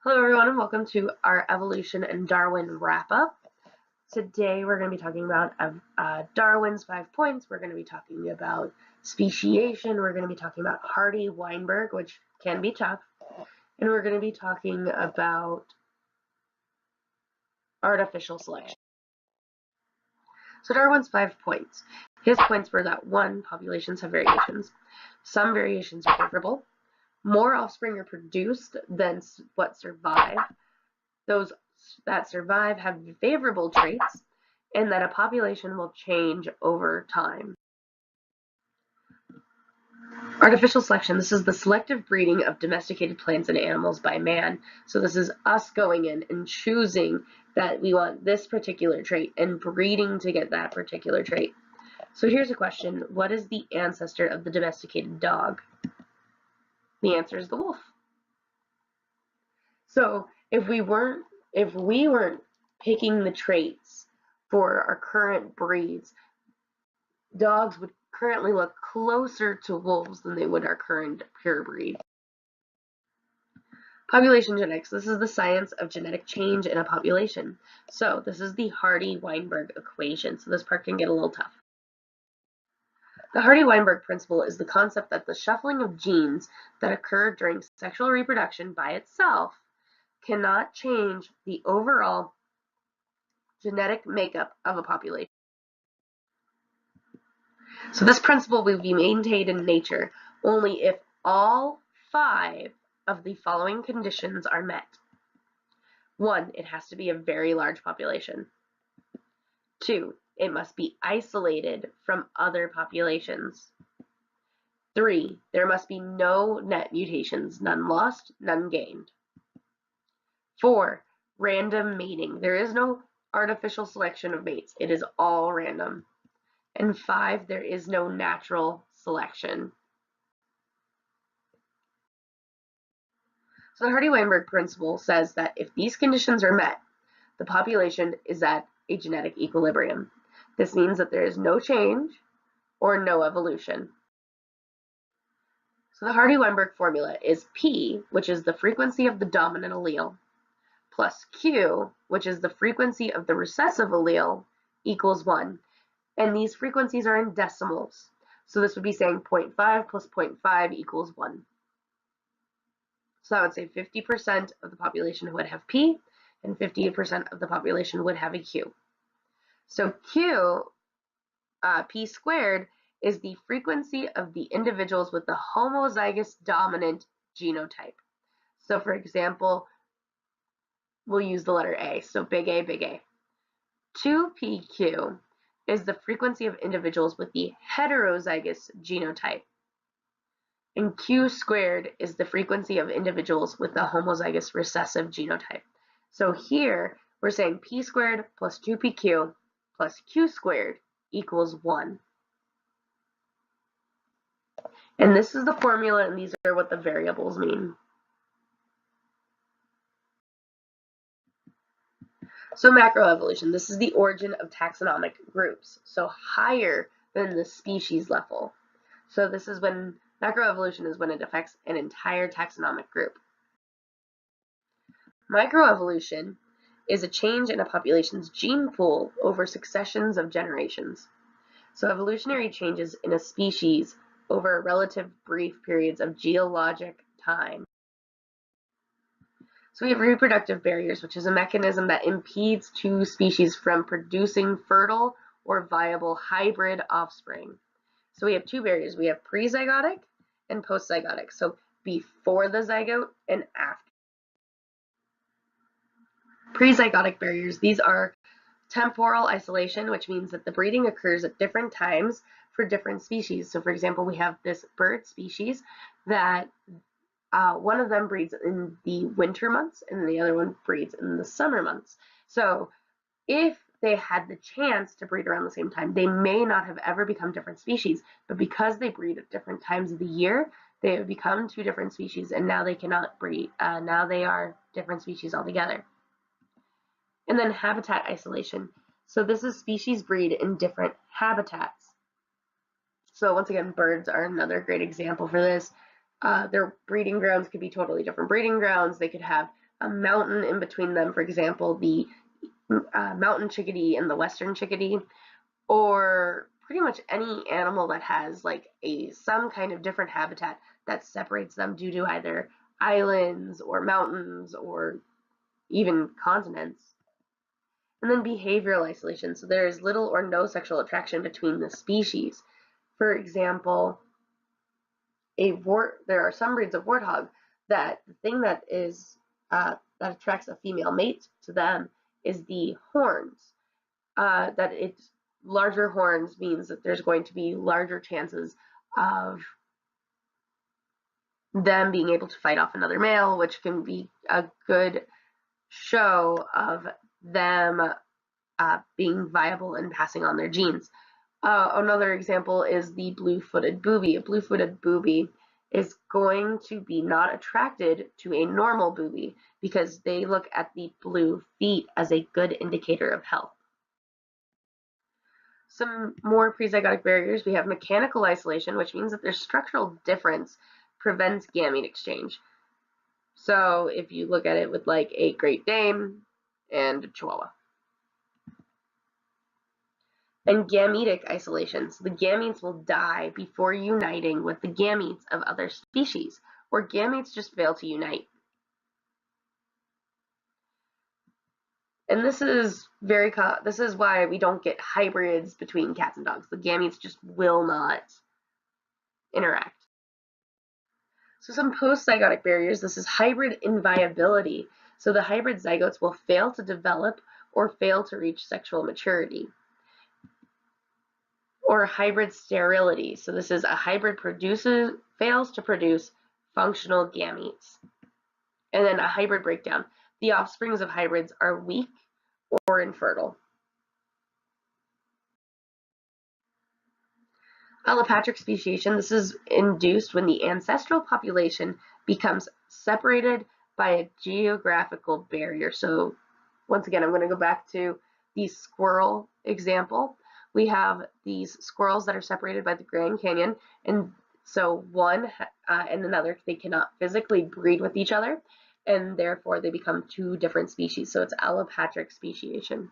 Hello everyone and welcome to our Evolution and Darwin wrap-up. Today we're going to be talking about Darwin's 5 points. We're going to be talking about speciation. We're going to be talking about Hardy-Weinberg, which can be tough. And we're going to be talking about artificial selection. So Darwin's 5 points. His points were that 1, populations have variations. Some variations are favorable. More offspring are produced than what survive. Those that survive have favorable traits, and that a population will change over time. Artificial selection. This is the selective breeding of domesticated plants and animals by man. So this is us going in and choosing that we want this particular trait and breeding to get that particular trait. So here's a question. What is the ancestor of the domesticated dog? The answer is the wolf. So if we weren't picking the traits for our current breeds, dogs would currently look closer to wolves than they would our current pure breed. Population genetics. This is the science of genetic change in a population. So this is the Hardy-Weinberg equation. So this part can get a little tough. The Hardy-Weinberg principle is the concept that the shuffling of genes that occur during sexual reproduction by itself cannot change the overall genetic makeup of a population. So this principle will be maintained in nature only if all 5 of the following conditions are met. 1, it has to be a very large population. 2, it must be isolated from other populations. 3, there must be no net mutations, none lost, none gained. 4, random mating. There is no artificial selection of mates. It is all random. And 5, there is no natural selection. So the Hardy-Weinberg principle says that if these conditions are met, the population is at a genetic equilibrium. This means that there is no change or no evolution. So the Hardy-Weinberg formula is P, which is the frequency of the dominant allele, plus Q, which is the frequency of the recessive allele, equals 1. And these frequencies are in decimals. So this would be saying 0.5 plus 0.5 equals 1. So I would say 50% of the population would have P, and 50% of the population would have a Q. So P squared, is the frequency of the individuals with the homozygous dominant genotype. So for example, we'll use the letter A, so big A, big A. 2PQ is the frequency of individuals with the heterozygous genotype. And Q squared is the frequency of individuals with the homozygous recessive genotype. So here, we're saying P squared plus 2PQ plus Q squared equals 1. And this is the formula, and these are what the variables mean. So macroevolution, this is the origin of taxonomic groups, so higher than the species level. So this is when macroevolution is when it affects an entire taxonomic group. Microevolution is a change in a population's gene pool over successions of generations. So evolutionary changes in a species over relative brief periods of geologic time. So we have reproductive barriers, which is a mechanism that impedes 2 species from producing fertile or viable hybrid offspring. So we have 2 barriers. We have prezygotic and postzygotic, so before the zygote and after. Prezygotic barriers, these are temporal isolation, which means that the breeding occurs at different times for different species. So for example, we have this bird species that one of them breeds in the winter months and the other one breeds in the summer months. So if they had the chance to breed around the same time, they may not have ever become different species, but because they breed at different times of the year, they have become 2 different species, and now they cannot breed. Now they are different species altogether. And then habitat isolation. So this is species breed in different habitats. So once again, birds are another great example for this. Their breeding grounds could be totally different breeding grounds. They could have a mountain in between them, for example, the mountain chickadee and the western chickadee, or pretty much any animal that has like some kind of different habitat that separates them due to either islands or mountains or even continents. And then behavioral isolation. So there is little or no sexual attraction between the species. For example, there are some breeds of warthog that the thing that that attracts a female mate to them is the horns. That it's larger horns means that there's going to be larger chances of them being able to fight off another male, which can be a good show of them being viable and passing on their genes. Another example is the blue-footed booby. A blue-footed booby is going to be not attracted to a normal booby because they look at the blue feet as a good indicator of health. Some more prezygotic barriers, we have mechanical isolation, which means that their structural difference prevents gamete exchange. So if you look at it with like a Great Dane and a Chihuahua. And gametic isolation. So the gametes will die before uniting with the gametes of other species, or gametes just fail to unite. And this is why we don't get hybrids between cats and dogs. The gametes just will not interact. So some post-zygotic barriers, this is hybrid inviability. So the hybrid zygotes will fail to develop or fail to reach sexual maturity. Or hybrid sterility. So this is a hybrid fails to produce functional gametes. And then a hybrid breakdown. The offsprings of hybrids are weak or infertile. Allopatric speciation, this is induced when the ancestral population becomes separated by a geographical barrier. So once again, I'm going to go back to the squirrel example. We have these squirrels that are separated by the Grand Canyon, and so one and another, they cannot physically breed with each other, and therefore they become two different species. So it's allopatric speciation.